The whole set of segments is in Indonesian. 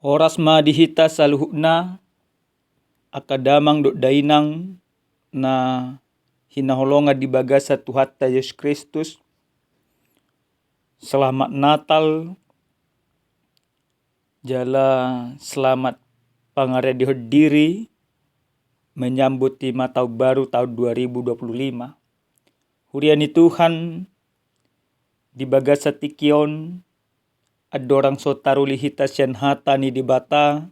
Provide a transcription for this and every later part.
Horas ma dihita saluhuna akadamang do dainang na hinaholongan di baga sa Tuhatta Yesus Kristus. Selamat Natal, jala selamat pangaredihod diri menyambut lima tahun baru tahun 2025. Huriani Tuhan di baga sa tikion adorang so taruli hita sian hata ni di bata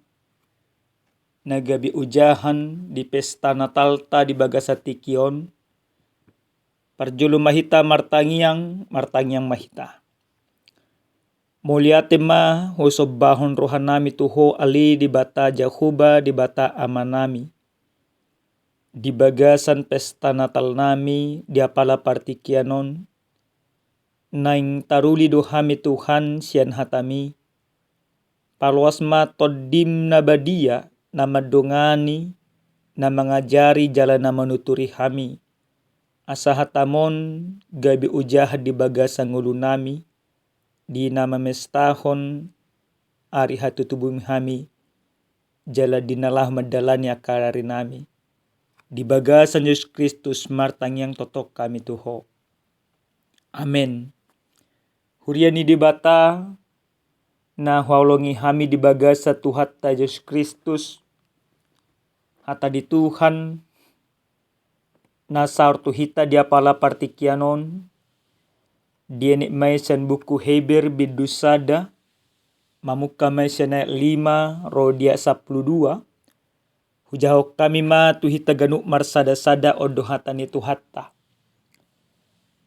nagabi ujahan di pesta Natal ta di baga sa tikion parjulu mahita martangiang mahita. Muliate ma hosobahon rohanami tuho ali di bata Jahuba di bata amanami. Di bagasan pesta Natal nami di apala partikianon naing taruli dohami Tuhan sian hatami. Palwasma todim na badia na madongani na mengajari jalan na manuturi hami. Asa hatamon gabi ujah di bagasang ulu nami di nama mestahon ari hatutubumi hami jala dinalah madalani akarari nami. Di bagasan Yesus Kristus martangyang totok kami tuho. Amen. Huriani di bata na hualongi hami di bagasa Tuhatta Yesus Kristus hata di Tuhan na sartu hita di apala partikianon dienik may sian buku Heber bidusada mamuka may sian 5 rodia 12 hujahok kami ma tuhita ganuk marsada-sada odo hata ni Tuhatta.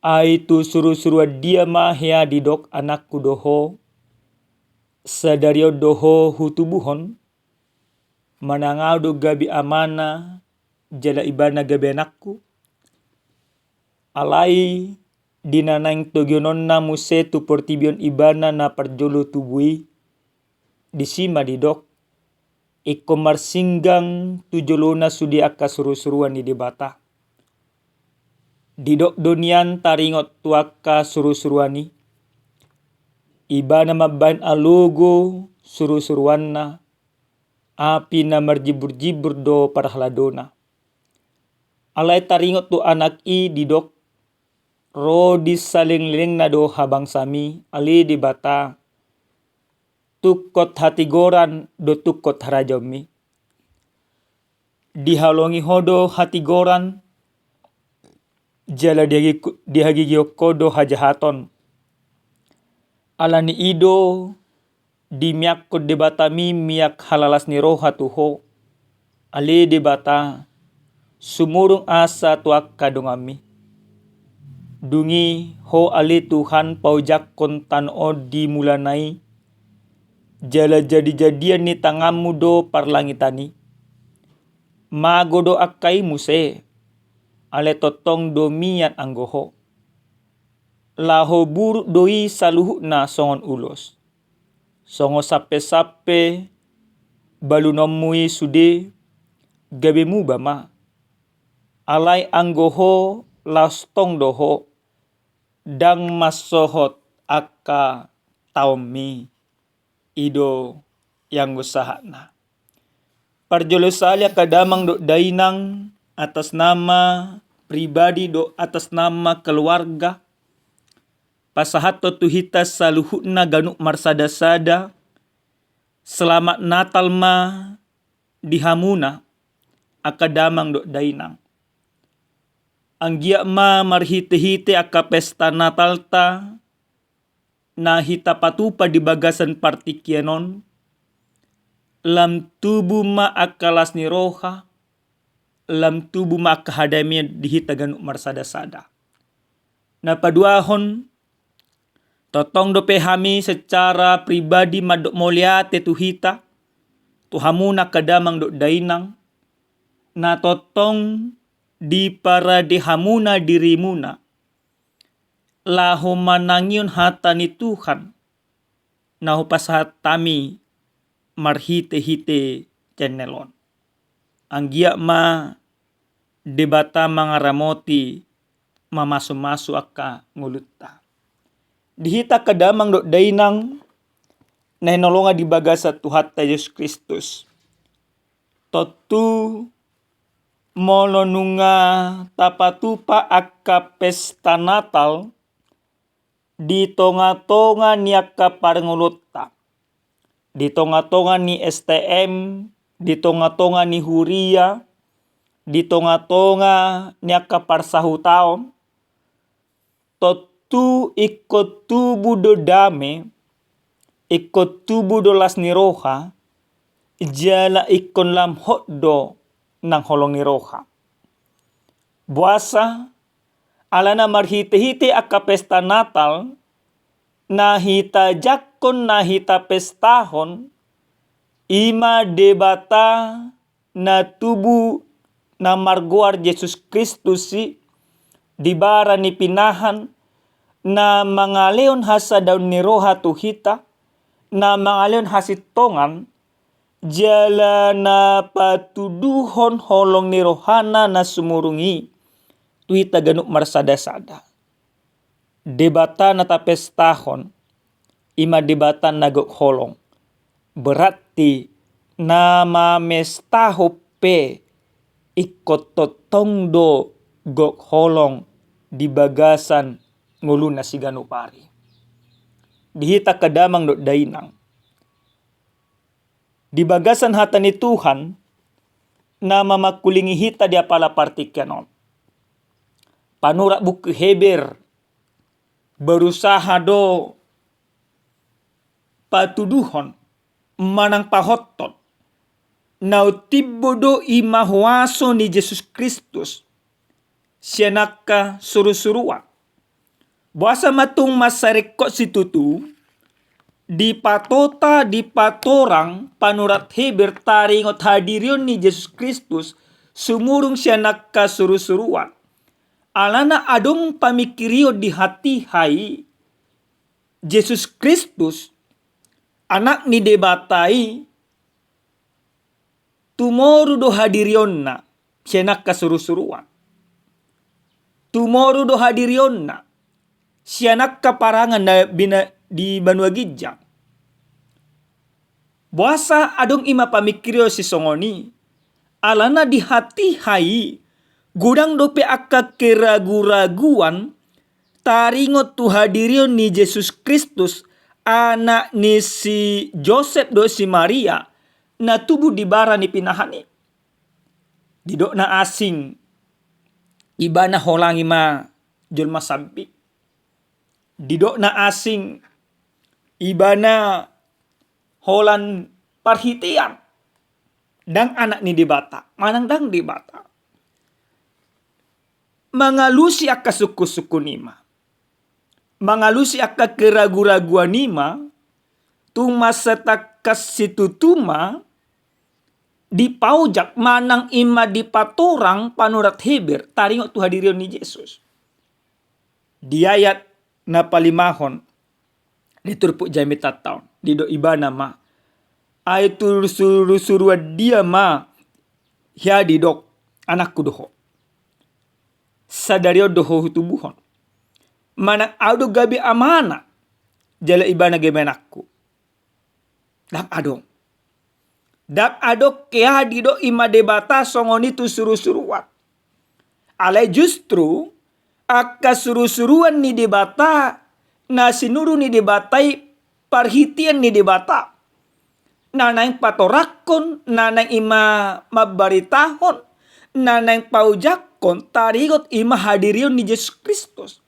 Aitu suruh-suruh dia mahya didok anakku doho sadario doho hutubuhon manangado gabi amana jala ibana gabi anakku alai dinanaing togyonon na muse tu portibion ibana na parjolo tubui disima didok iko marsinggang tujolona sudi akka suruh-suruan di debata. Didok donian taringot tuaka suruh-suruani. Iba na mabain alogo suruh-suruanna. Api na marjibur-jibur do parahladona. Alay taringot tu anak i didok. Rodi saling-ling na do habang sami. Ali di bata. Tukot hatigoran do tukot harajami. Dihalongi hodo hatigoran. Jala dihagigyo kodo hajahaton. Alani ido di miyak ko debata mi miyak halalas ni roha tuho. Ali debata sumurung asa tuak kadungami. Dungi ho ali Tuhan paujak kontan o di mulanai. Jala jadi-jadian ni tangamu do parlangitani. Magodo akai muse. Ale totong domiat anggoho. Laho buruk doi saluhu na songon ulos. Songo sape-sape balunomui sude gabemu bama. Alai anggoho lastong doho. Dang masohot akka taomi. Ido yang usahana. Parjolosali akadamang do dainang atas nama pribadi do atas nama keluarga pasahato tuhita saluhutna ganuk marsada-sada selamat Natal ma dihamuna akadamang do dainang anggia ma marhite-hite aka pesta Natal ta na hita patupa di bagasan partikianon lam tubuh ma akalas ni roha lam tubuh makahadami dihita ganuk marsada-sada. Na paduahon totong dope hami secara pribadi madok moliate tuhita tuhamuna kadamang dok dainang na totong di para dihamuna dirimuna laho manangion hata ni Tuhan naho pasahat tami marhite-hite cenelon. Anggia ma debata mangaramoti mamasu-masu akka ngulutta. Dihita kadamang do dainang nolonga di bagasa Tuhan Yesus Kristus. Totu molonunga tapatupa akka pesta Natal di tonga-tonga ni akka parangulutta. Di tonga-tonga ni STM, di tonga-tonga ni Huria, di tonga-tonga ni akka parsahutaon. Totu ikut tubuh do dame, ikut tubuh do las ni roha, jala ikon lam hoddo nang holong ni roha. Buasa alana marhite-hite akka pesta Natal, na hita jakon na hita pestahon, ima debata na tubuh na marguar Yesus Kristus si dibara ni pinahan na mangaleon hasa daun ni roha tu hita, na mangaleon hasitongan, jala na patuduhon holong ni rohana na sumurungi, tuita ganuk marsada-sada. Debata na tapestahon, ima debata nagok holong. Berarti nama mestaho pe ikot totong do gok holong di bagasan nguluna si ganupari. Dihita kadamang do dainang. Di bagasan hata ni Tuhan, na mamakulingi hita di apala partikyanon. Panurak buku Heber, berusaha do patuduhon, manang pahotot, nautibbo do imahuaso ni Yesus Kristus, siyanaka suru-suruan. Buasa matung masarikot si tutu, di patota di patorang panurat Heber taringot hadirion ni Yesus Kristus, sumurung siyanaka suru-suruan. Alana adong pamikirio di hati hai Yesus Kristus, anak ni debatai, tumoru do hadirionna sianak kasuru-suruan. Tumoru do hadirionna sianak kaparangan na bina di Banua Gijang. Buasa adong ima pamikirio si songoni, alana di hati hai gudang dope akka keragu-raguan, taringot tu hadirion ni Yesus Kristus, anak ni si Joseph do si Maria, na tubuh di bara ni pinahani. Didok na asing, iba na holangi ma julma sampi. Didok na asing, iba na holan parhitian. Dang anak ni dibata, manang dang dibata. Mangalusi akka suku-suku nima. Mangalusi akka keragu-raguan nima, tumasatakas situtuma, di paujak manang ima di patorang panurat Heber, taringot tu hadirion ni Yesus. Di ayat na palimahon, diturpuk jami tataon, di do iba nama, ay suruh dia ma, hiadi dok, anakku doho. Sadario doho tubuhon. Manang adu gabi amana, jala ibana gemenakku. Dak adong. Dak adok kea dido ima debata songoni tu suruh-suruan. Alai justru akka suruh-suruan ni debata, na sinuru ni debatai parhitian ni debata. Nanang patorakon, nanang ima mabaritahon, nanang paujakon, tarigot ima hadirion ni Yesus Kristus.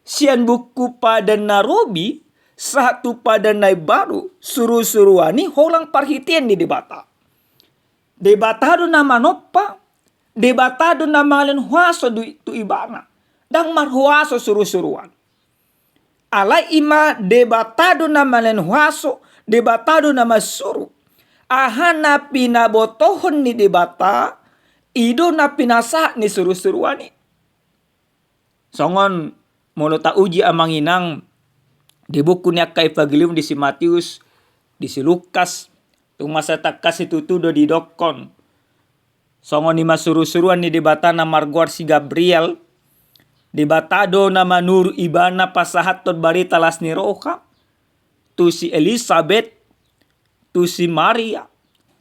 Sian buku pada narobi, satu pada nai baru, suruh-suruani holang parhitian ni debata. Debatado na manopa, debatado na malen huaso tu ibana, dang marhuaso suruh-suruan. Alai ima debatado na malen huaso, debatado na masuru. Ahana pinabotohon ni debata, ido na pinasa ni suruh-suruani. Songon mono ta uji amanginang di buku ni akka Evangelium di si Matius, di si Lukas, tumasa takas itu tudo di dokon. Songon ni masuru-suruan ni debata na marguar si Gabriel, debatado na manuru ibana pasahat tot barita las ni roha, tu si Elizabeth tu si Maria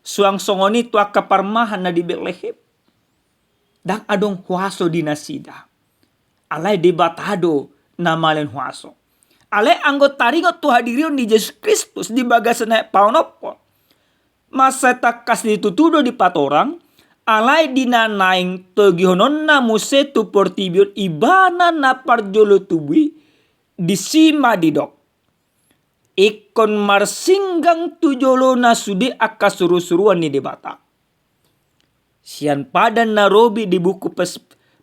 suang songoni tu akaparmahan na di Betlehem. Dang adong huaso di nasida. Alay debatado na malen huaso. Alay anggo taringo tu hadirion di Yesus Kristus di bagasan na paunopo. Masa takas ditutudo di patorang. Alay dinanaing togihonon na muse tu portibion ibana na parjolo tubi di sima didok. Ikon marsinggang tujolo na sudi akasuru-suruan ni debata. Sian padan narobi di buku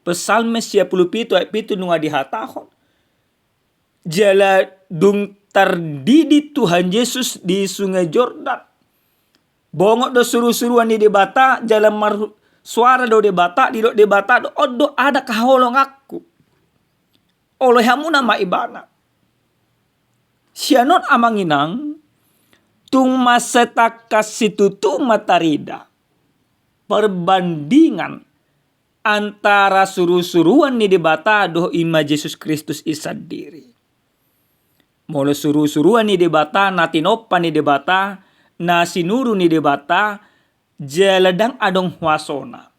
Pesalme 57 ayat 7 nunga dihatahon. Jala dung tardidi Tuhan Yesus di sungai Jordan. Bongok do suruh-suruan ni debata jalan suara do debata di do debata do odo ada kaholong aku. Oleh hamu nama ibana. Sianon amanginang tung masetakas situtu matarida. Perbandingan antara suruh-suruan ni debata do ima Yesus Kristus isad diri. Molo suruh-suruan ni debata natinopa ni debata na sinuru ni debata jaladang adong huasona.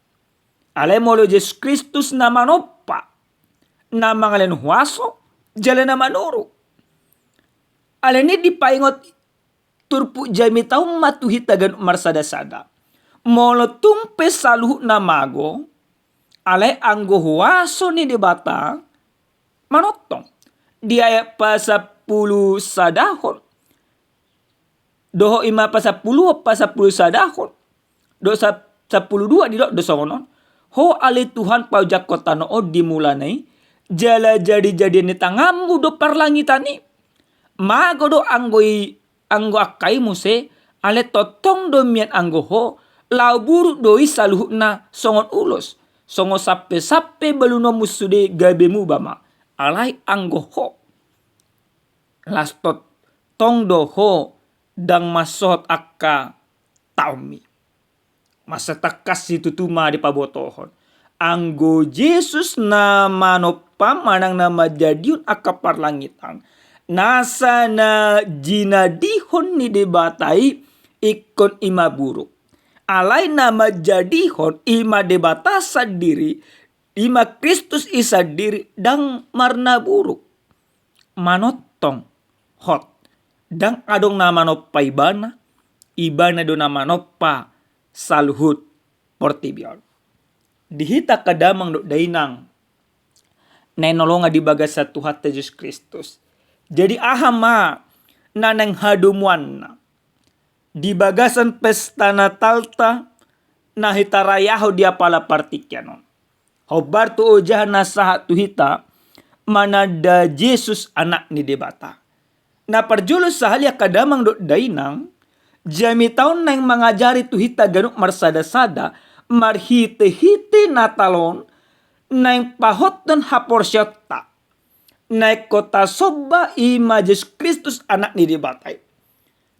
Alay molo Yesus Kristus na manopa na mangalen huaso jala na manuru. Alay ni dipaingot turpu jami taong matuhitagan marsada-sada. Molo tumpe saluh na mago alay anggo huaso ni debata manotong. Di ayat pasapulu sadahon. Doho ima pasapuluh sadahon. Do sapuluh dua di do songonon. Ho ali Tuhan paujak kota no dimulanai. Jala jadi ni tangamu do parlangitani. Mago do anggo akai muse. Ale totong do mian anggo ho. Lau buru doi saluh na songon ulos. Songo sape beluno musude gabemu bama. Alai anggo ho. Lastot tong do ho. Dang masot akka taumi. Masa takas situtuma di pabotohon. Anggo Yesus na manopam manang nama jadiun akka parlangitan. Nasa na jinadihon ni debatai ikon ima buruk. Alay nama jadihon ima debata sadiri. Ima Kristus isa diri dang marna buruk. Manotong hot. Dang adong nama nopa ibana do nama nopa saluhut portibion. Dihita kadamang do dainang nenolonga di bagasa Tuhan Yesus Kristus. Jadi ahama nanang hadumuan na. Di bagasan pesta Natalta na hitarayaho dia pala partikyanon. Hobar tu ojah nasahat tuhita manada Yesus anak ni debata. Na parjulus sahalia kadamang do dainang jami taon nang mangajari tuhita ganuk marsada-sada marhite-hite natalon nang pahot dan haporsyata naik kota soba ima Yesus Kristus anak ni dibatai.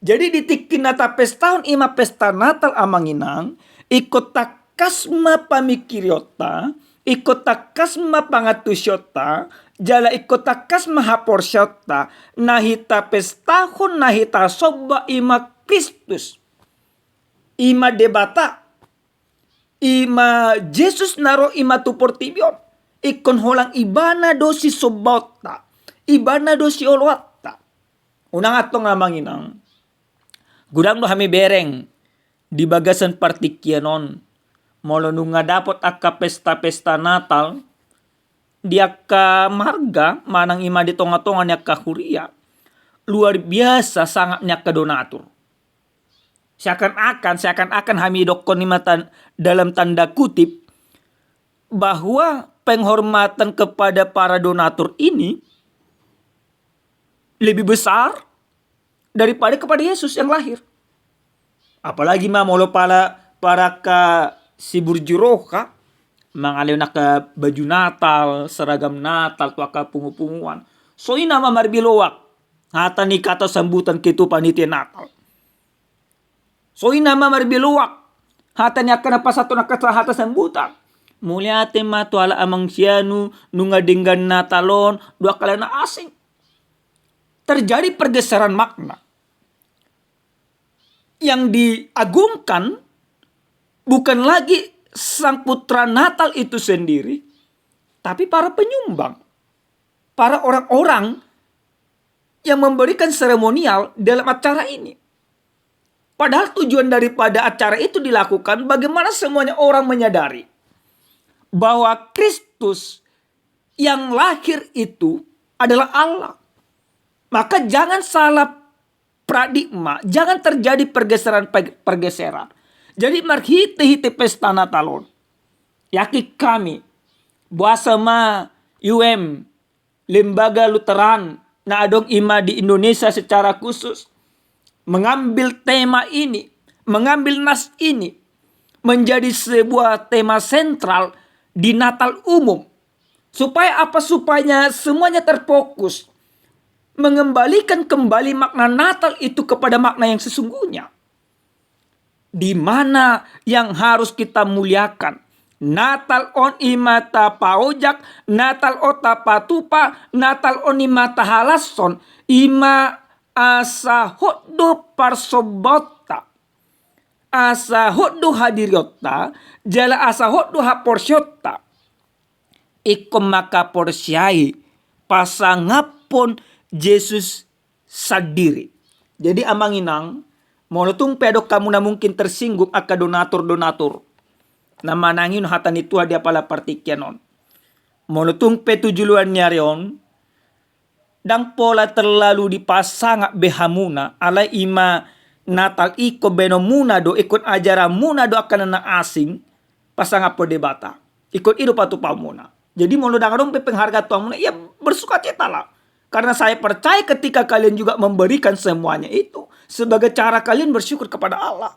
Jadi ditikin nata pestaon ima pesta Natal amanginang ikot takasma pamikiriota ikot takasma pangatusyota jala ikot takasma haporsyota nahita pestahon nahita soba ima Kristus ima debata ima Jesus naro ima tuportibion ikon holang ibana dosi sobota ibana dosi olwata unang atong amanginang gudang do hami bereng di bagasan partikyanon molo nunga dapot akka pesta-pesta Natal dia ka marga manang ima di tonga-tonga niya ka huria luar biasa sangat niya ka donatur. Seakan-akan hami dokon nimatan dalam tanda kutip bahwa penghormatan kepada para donatur ini lebih besar daripada kepada Yesus yang lahir. Apalagi molo para ka sibur juroka mangalih na ka baju Natal, seragam Natal, tu ka pungu-punguan. So ina mamarbilowak hata ni kata sambutan kitu panitia Natal. So ina mamarbilowak hata ni akan pasato na kata hata sambutan. Mulia ate matuala amang sianu nunga dinggan Natalon dua kali na asing. Terjadi pergeseran makna. yang diagungkan bukan lagi sang putra Natal itu sendiri, tapi para penyumbang, para orang-orang yang memberikan seremonial dalam acara ini. Padahal tujuan daripada acara itu dilakukan bagaimana semuanya orang menyadari bahwa Kristus yang lahir itu adalah Allah. Maka jangan salah paradigma, jangan terjadi pergeseran. Jadi marhite-hite pesta Natalon. Yaki kami, buasama UM, lembaga Lutheran, na adong ima di Indonesia secara khusus, mengambil tema ini, mengambil nas ini, menjadi sebuah tema sentral di Natal umum. Supaya apa? Supaya semuanya terfokus. Mengembalikan kembali makna Natal itu kepada makna yang sesungguhnya. Di mana yang harus kita muliakan. Natal on imata paojak, Natal ota patupa, Natal on imata halason, ima asa hoddo parsobota, asa hoddo hadiriota, jala asa hoddo haporsyota, ikom maka porsyai pasangapon Yesus sadiri. Jadi amanginang, molotung pedok kamu na mungkin tersinggung aka donatur-donatur. Na manangin hatan itu hadi apala partikyanon. Molotung petujuluan nyarion, dang pola terlalu dipasang behamuna ala ima Natal iko benomuna do ikut ajaran muna do akan na asing pasang apa debata ikut ido patu pamuna. Jadi mau dong pengharga tuang muna ya bersuka cita lah, karena saya percaya ketika kalian juga memberikan semuanya itu sebagai cara kalian bersyukur kepada Allah.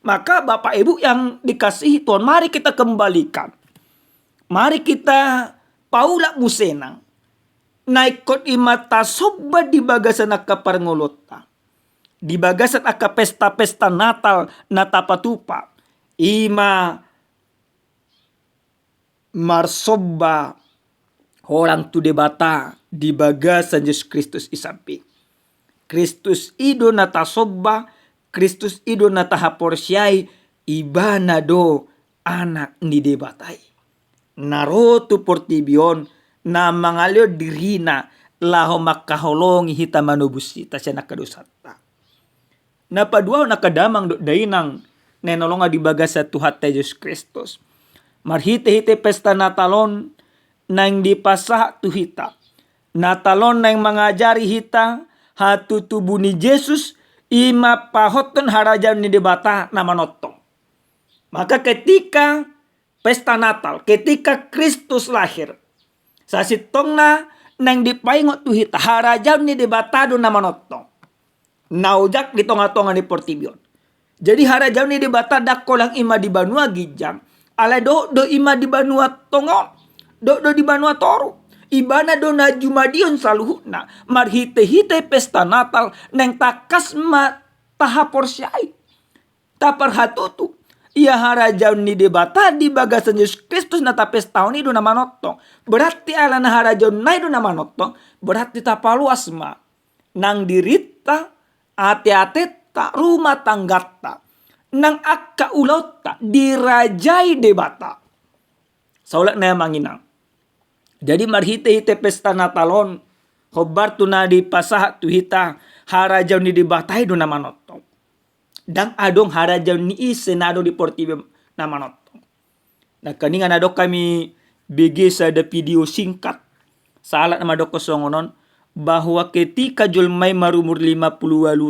Maka Bapak Ibu yang dikasihi Tuhan, mari kita kembalikan, mari kita paula musenang naikot imata soba di bagasan aka parngolota. Di bagasan aka pesta-pesta Natal natapatupa. Ima marsoba orang tu debata di bagasan Yesus Kristus isamping. Kristus ido nata soba, Kristus ido nata haporsyai, ibana do anak ni debatai. Narotu portibion, na mangalyo dirina laho makaholongi hita manubusita siya nakadusata. Napadua nakadamang do dainang nenolonga di bagas sa Tuhan Yesus Kristus. Marhite-hite pesta Natalon nang dipasah tuhita. Natalon nang mangajari hita hatu tubuh ni Yesus ima pahoton harajan ni debata na manotong. Maka ketika pesta Natal, ketika Kristus lahir, sa sitong na nang dipaingot tuhita harajan ni debatado na manotong. Naujak di tonga-tonga ni Portibion. Jadi harajan ni debata dakolang ima di Banua Gijang. Ala do ima di Banua Tongon. Do di Banua Toru. Ibana do na Jumadion saluhuna. Marhite-hite pesta Natal nang takas ma tahaporsyai. Taparhatutu. Ia harajan ni debata di bagasan Yesus Kristus na tapes tahun itu nama notong. Berarti ala na harajan na itu nama notong. Berarti tapaluas ma. Nang dirita ate-ate tak rumah tanggata. Nang akka ulota dirajai debata. Saulat na manginang. Jadi marhite-hite pesta Natalon. Hobar tu na di pasah tuhita. Harajan ni debatai do nama notong. Dan adong harajan ni isenado di Portibio nama notong. Nah kaningan adok kami bagi sada video singkat. Salat nama dok kosongonon. Bahwa ketika julmai marumur 50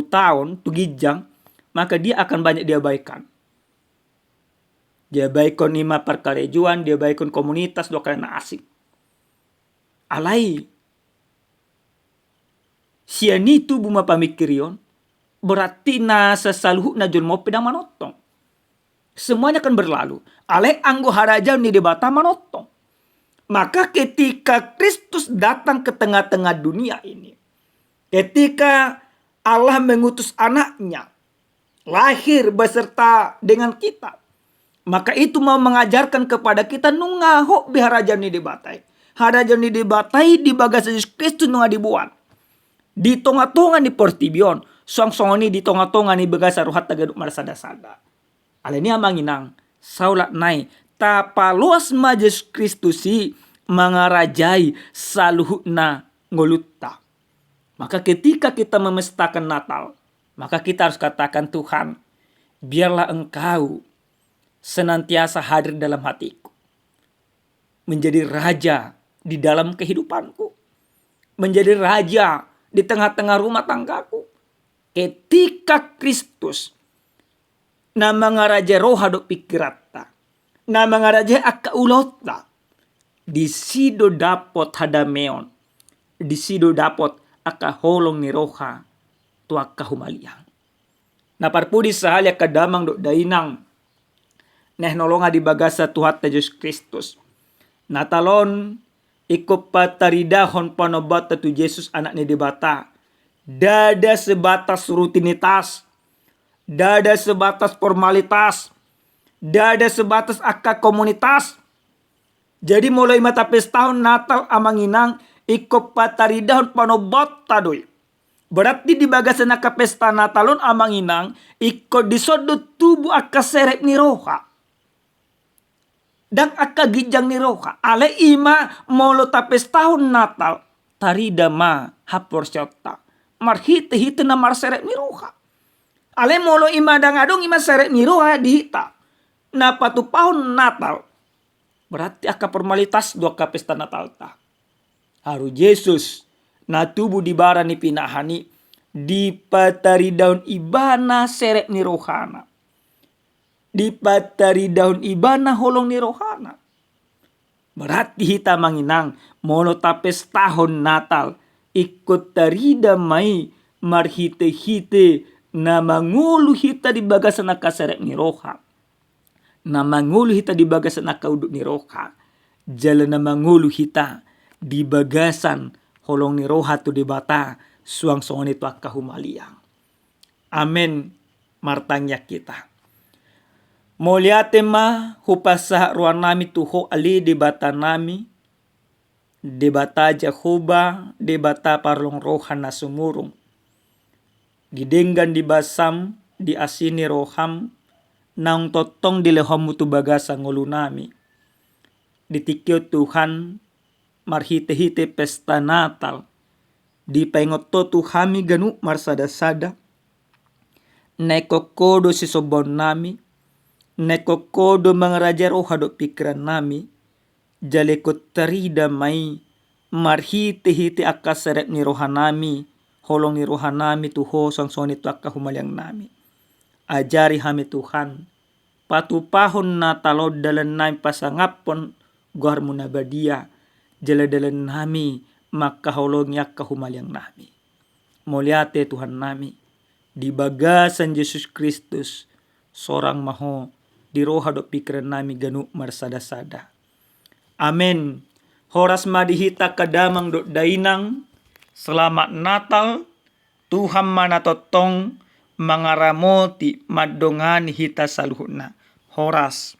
tahun tugijang, maka dia akan banyak diabaikan. Diabaikan ima perkarejuan, diabaikan komunitas do karena asing. Alai sianitu buma pamikirion berarti na sesaluhu na julmo pedang manotong. Semuanya akan berlalu. Alai anggo harajan ni debata manotong. Maka ketika Kristus datang ke tengah-tengah dunia ini, ketika Allah mengutus anaknya, lahir beserta dengan kita, maka itu mau mengajarkan kepada kita nungaho biharajan ni debatai. Harajan ni debatai di bagas Yesus Kristus nunga dibuat. Di tonga-tonga ni Portibion, Song-songoni di tonga-tonga ni bagasa rohat tagaduk marsada-sada. Aleni amanginang saulat nai tapaluas ma Yesus Kristusi mangarajai saluhutna ngolutta. Maka ketika kita memestakan Natal, maka kita harus katakan, Tuhan, biarlah Engkau senantiasa hadir dalam hatiku, menjadi raja di dalam kehidupanku, menjadi raja di tengah-tengah rumah tanggaku. Ketika Kristus na mangaraja roha do pikiratta, na mangaraja akka ulotta, di sido dapot hadameon, di sido dapot akka holong ni roha tu akka humaliang. Na parpudi sahali akka damang do dainang nehnolonga di bagasa Tuhan Yesus Kristus. Natalon iko pataridahon panobata tu Yesus anak ni dibata. Dada sebatas rutinitas, dada sebatas formalitas, dada sebatas akka komunitas. Jadi mulai mata pestahun Natal amanginang iko pataridahon panobata doy. Berarti di bagasan akka pesta Natalon amanginang iko disodot tubuh akka serep ni roha. Dan akka gijang ni roha. Ale ima molo tapes tahun Natal tarida ma hapor syota. Marhite-hite na marseret ni roha. Ale molo ima dangadong ima seret ni roha dihita. Na patupahon Natal. Berarti akka formalitas do akka pesta Natal ta. Haru Yesus na tubuh di bara ni pinahani di patari daun ibana seret ni rohana. Di patari daun ibana holong ni rohana. Berarti hita manginang mono tapes tahun Natal ikut tarida mai marhite-hite na mangulu hita di bagasan akka seret ni roha. Na mangulu hita di bagasan akka uduk ni roha. Jala na mangulu hita di bagasan holong ni roha tu di bata suang songon itu akka humaliang. Amen martangya kita. Moliate ma hupasa ruang nami tuho ali di bata nami, di bata Jehovah, di bata parlong rohan na sumurung. Didenggan di basam, di asini roham, nang totong di lehom mutu bagasa ngulu nami. Ditikyo Tuhan, marhite-hite pesta Natal, di pengoto Tuhami ganu marsada-sada, nekokodo si sobon nami, nekokodo mangaraja roha do pikiran nami, jalekot tarida mai, marhite-hite akka seret ni roha nami, holong ni roha nami tuho sang sonito akka humaliang nami. Ajari hami Tuhan, patupahon Natalod dalan nami pasangapon guar munabadia, jala-dalan nami makaholong akka humaliang nami. Moliate Tuhan nami, di bagasan Yesus Kristus, sorang maho, di roha do pikiran nami ganu marsada-sada. Amen. Horas madihita kadamang do dainang, selamat Natal, Tuhan manatotong mangaramoti madongani hita saluhuna. Horas.